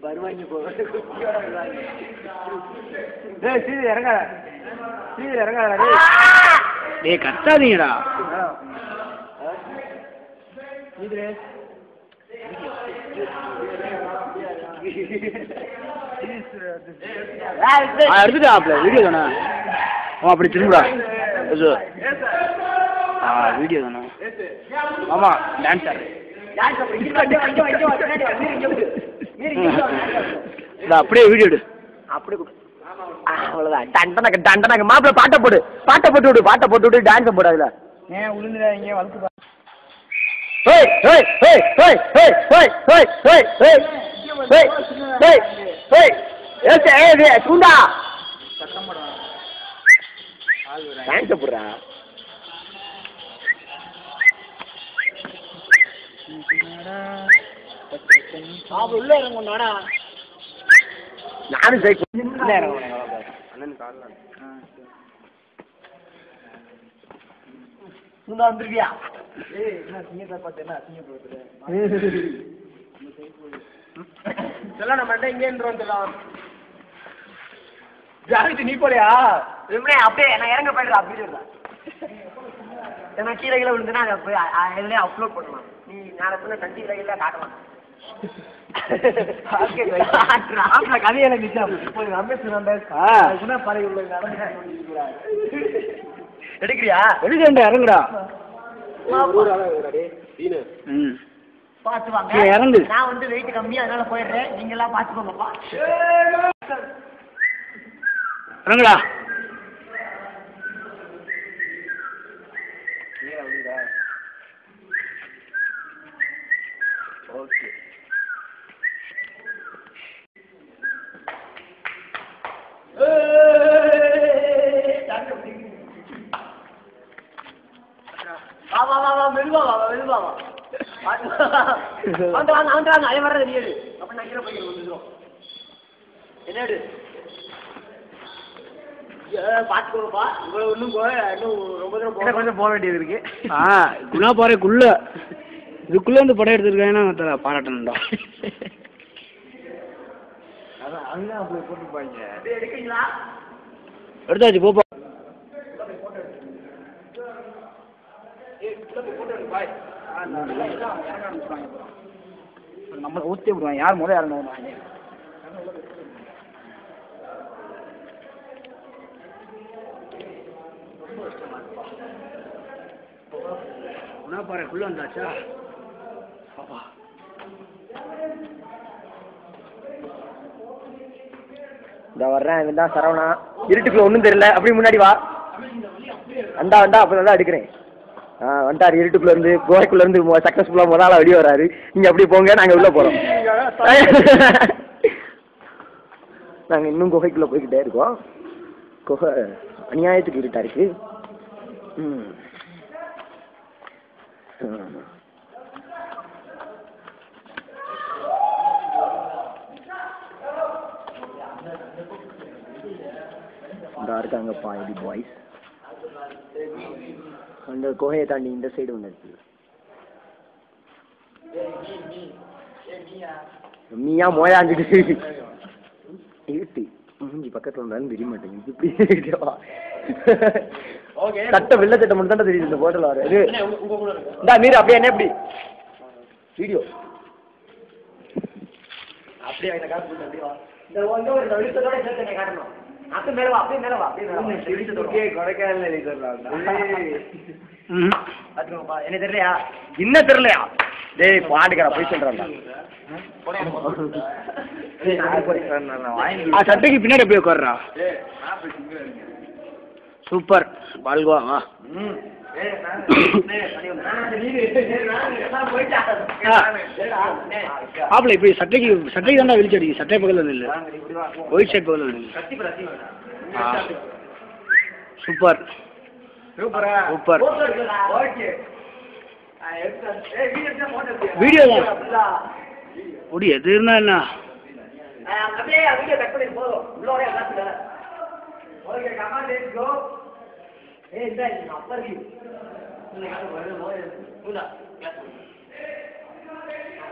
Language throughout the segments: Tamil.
வருவாங்க சீதி இறங்காத சீதி இறங்காத டேய் கத்தாதீங்கடா எடுத்துட்டாப்ல வீடியோ தானே அப்படி திரும்புடா வீடியோ தானே ஆமா டான்ஸர் அப்படியே வீடியோ எடு அப்படியே அவ்வளவுதான் தண்டனக்கு தண்டனக்கு மாப்பிள்ள பாட்டை போட்டு விடு டான்ஸை போடாதுல ஏன் உளுந்துடாதீங்க வளர்த்து தூண்டா டான்ஸை போடுறா உள்ள இறங்குனாடா நானும் அண்ணன் கால வந்துருக்கியா நம்மகிட்ட இங்கே ஜாகிரதி நீ போலையா அப்படியே நான் இறங்க போயிடுறா அப்படி நான் கீழே கீழே விழுந்துன்னா அதை போய் அதுலேயே அப்லோட் பண்ணலாம் நீ நாளை தண்டி கீழே காட்டலாம் கதையில எடுக்கிறியா எடுக்க இறங்குடா பாத்துவாங்க இறங்கு நான் வந்து வெயிட் கம்மி அதனால போயிடுறேன் நீங்க எல்லாம் பாத்துக்கோங்கப்பா இறங்குடா ஓகே மெதுவா அதே மாதிரி நீ எடு அப்ப நான் கீழே போய் வந்துடும் என்ன எடு பாத்துக்கோப்பா இவ்வளவு இன்னும் ரொம்ப தூரம் கொஞ்சம் போக வேண்டியது இருக்கு குணா பாறைக்குள்ள இதுக்குள்ள இருந்து படம் எடுத்துருக்காங்கன்னா பாராட்டணும்டா அதான் அங்கதான் அப்படி போட்டுப்பாங்க எடுக்கீங்களா எடுத்தாச்சு போப்பா நம்ம ஊத்தி விடுவாங்க யார் முதல்ல இறங்கணும் குணாபாறைக்குள்ள வந்தாச்சா இந்த வர்றேன் இவன் சரவணா இருட்டுக்குள்ள ஒன்றும் தெரியல அப்படி முன்னாடி வா வந்தா அப்போ தான் எடுக்கிறேன் வந்துட்டார் இருட்டுக்குள்ள இருந்து கோவைக்குள்ள இருந்து சக்சஸ்ஃபுல்லாக முதல்ல வெளியே வராரு நீங்க அப்படியே போங்க நாங்கள் உள்ள போறோம் நாங்கள் இன்னும் குகைக்குள்ள போய்கிட்டே இருக்கோம் குகை அநியாயத்துக்கு இருட்டா இருக்கு இருக்காங்கப்பா இது பாய்ஸ் அந்த குகையை தாண்டி இந்த சைடு ஒன்று இருக்கு நீயா மோயாஞ்சிட்டு இருட்டு மூஞ்சி பக்கத்துல இருந்தாலும் தெரிய மாட்டேங்குது இப்படி சட்டை வெள்ளை சட்டை மட்டும் தான் தெரியுது இந்த போட்டோல வர இந்தா மீறு அப்படியே என்ன எப்படி வீடியோ அப்படியே இந்த வெளிச்சத்தோட சேர்த்து காட்டணும் அப்படி மேலவா என்ன தெரியலையா என்ன தெரியலையா டேய் பாட்டுக்கடா போய் சொல்றான்டா சட்டைக்கு பின்னாடி போய் உட்கார்றா சூப்பர் பால்கோவா வா ஆப்ல இப்ப சட்டைக்கு தாண்டா வெளிச்சு அடிக்கு சட்டை பக்கத்துல இல்ல ஒயிட் ஷர்ட் பக்கத்துல சூப்பர் சூப்பர் வீடியோ தான் முடி எது இருந்தா என்ன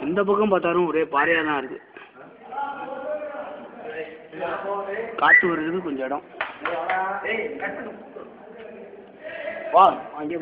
இந்த பக்கம் பார்த்தாலும் ஒரே பாறையா தான் இருக்கு காற்று வருது கொஞ்சம் இடம். வா அங்கே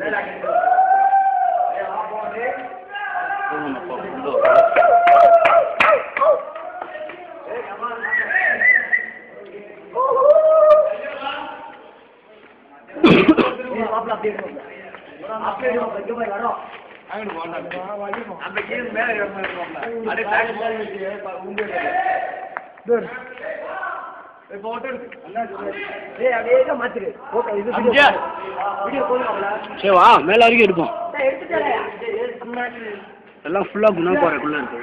வா மேல வரைக்கும் எடுப்போம். எல்லாம் ஃபுல்லா குணா போறக்குள்ள இருக்கு.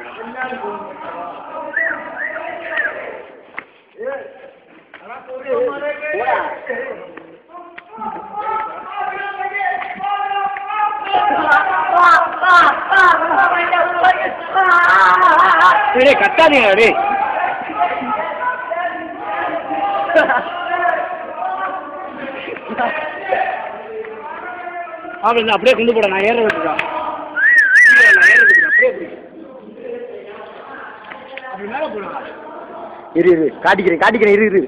கட்டாதீங்க டே. அப்படியே கொண்டு போட நான் ஏற விட்டுறேன். இரு இரு காட்டிக்கிறேன் இரு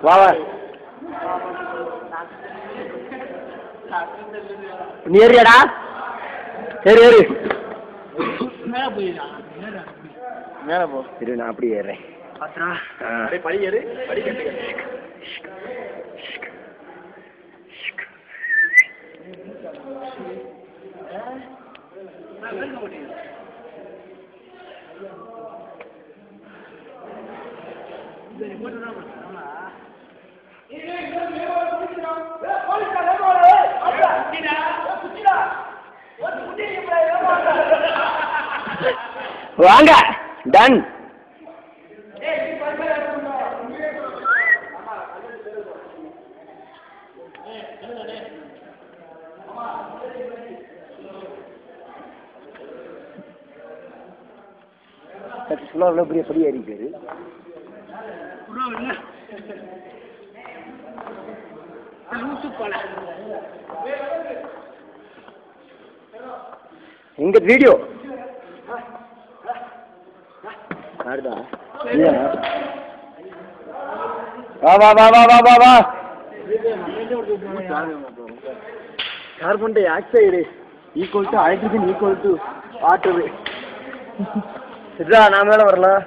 வா வா நீ ஏறியாடா? சரி ஏறு. மேல போ. இரு நான் அப்படியே ஏறேன். படி ஏறு. படி கட்டுங்க. வாங்க டன். அவ்வளோ பெரிய படி ஏறிக்காரு. எங்க வீடியோ வா வா வா வா வா வா வா. Carbon di oxide equal to hydrogen equal to water. நான் மேல வரலாம்.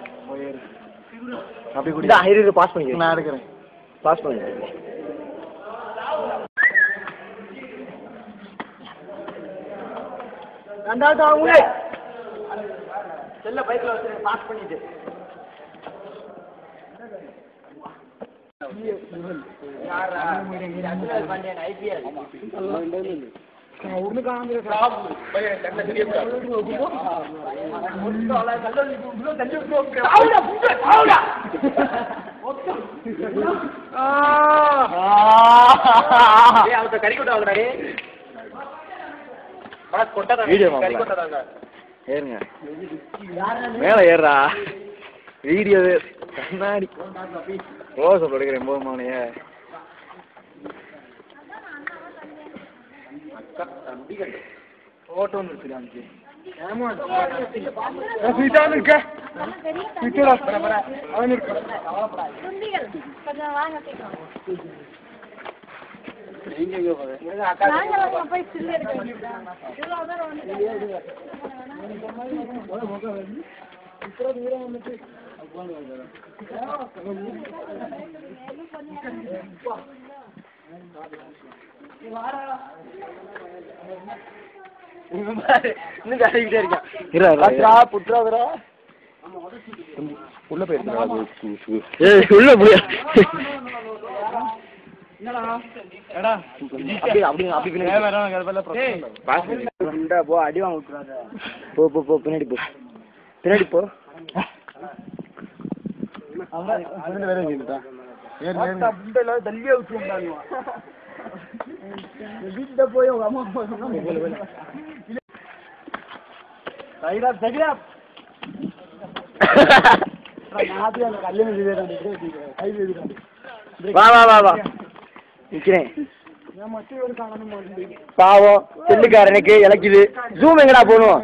அப்படி கூட ஹைட்ரஜன் பாஸ் பண்ணி நான் எடுக்கிறேன். பாஸ் பண்ணி ரெண்டாவது அவங்களே செல்ல பைக்ல வச்சு பாஸ் பண்ணிட்டு ஏறுங்க மேல ஏறா வீடியோ கண்ணாடி ரோச கொடுக்குறேன் போமானைய போட்டோ வந்துருச்சு. உள்ள போயிருந்தா உள்ள போய் அடி வாங்க விட்டுறாத. போ போ போ பின்னாடி போ பின்னாடி போ. தள்ளியே விட்டு வீட்டுல போய் உங்க அம்மா வா வா வா வா நிக்கிறேன். பாவம் செல்லுக்காரனுக்கு இலக்குது. ஜூம் எங்கடா போகணும்?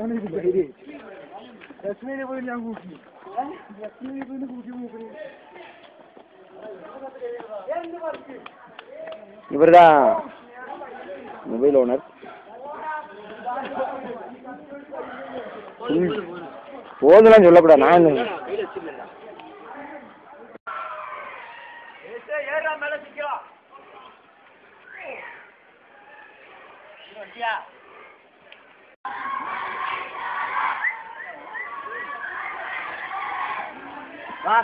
இவர்தான் மொபைல் ஓனர். போதெல்லாம் சொல்லக்கூடாது. நான் வா